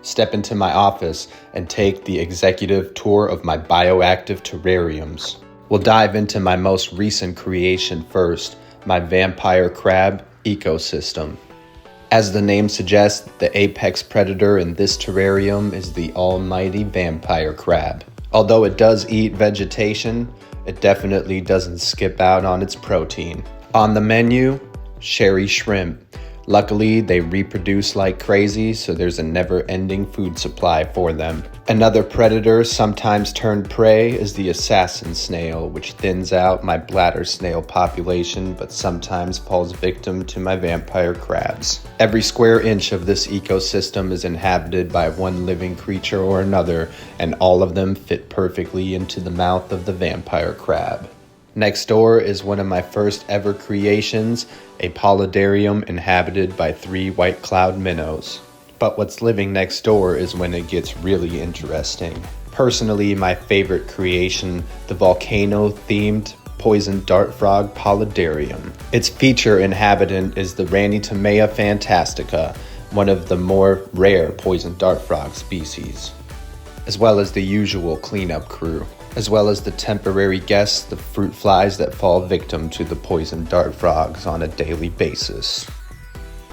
Step into my office and take the executive tour of my Bioactive Terrariums. We'll dive into my most recent creation first, my vampire crab ecosystem. As the name suggests, the apex predator in this terrarium is the almighty vampire crab. Although it does eat vegetation, it definitely doesn't skip out on its protein. On the menu, sherry shrimp. Luckily, they reproduce like crazy, so there's a never-ending food supply for them. Another predator, sometimes turned prey, is the assassin snail, which thins out my bladder snail population, but sometimes falls victim to my vampire crabs. Every square inch of this ecosystem is inhabited by one living creature or another, and all of them fit perfectly into the mouth of the vampire crab. Next door is one of my first ever creations, a Paludarium inhabited by 3 white cloud minnows. But what's living next door is when it gets really interesting. Personally, my favorite creation, the volcano-themed poison dart frog Paludarium. Its feature inhabitant is the Ranitomea fantastica, one of the more rare poison dart frog species, as well as the usual cleanup crew, as well as the temporary guests, the fruit flies that fall victim to the poison dart frogs on a daily basis.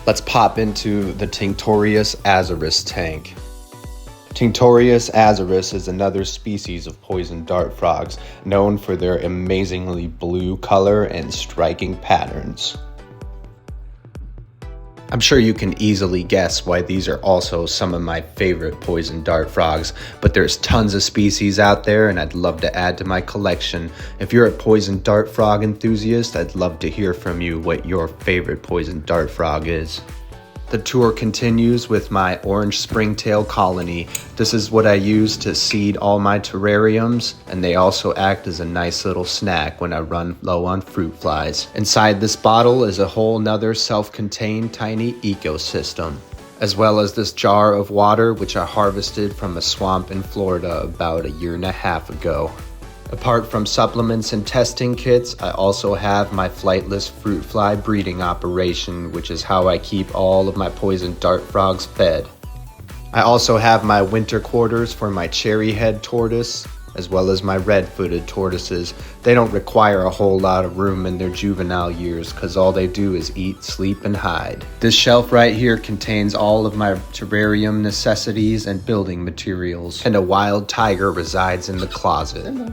Let's pop into the Tinctorius azurus tank. Tinctorius azurus is another species of poison dart frogs known for their amazingly blue color and striking patterns. I'm sure you can easily guess why these are also some of my favorite poison dart frogs, but there's tons of species out there and I'd love to add to my collection. If you're a poison dart frog enthusiast, I'd love to hear from you what your favorite poison dart frog is. The tour continues with my orange springtail colony. This is what I use to seed all my terrariums, and they also act as a nice little snack when I run low on fruit flies. Inside this bottle is a whole nother self-contained tiny ecosystem, as well as this jar of water which I harvested from a swamp in Florida about 1.5 years ago. Apart from supplements and testing kits, I also have my flightless fruit fly breeding operation, which is how I keep all of my poison dart frogs fed. I also have my winter quarters for my cherry head tortoise, as well as my red-footed tortoises. They don't require a whole lot of room in their juvenile years because all they do is eat, sleep, and hide. This shelf right here contains all of my terrarium necessities and building materials, and a wild tiger resides in the closet.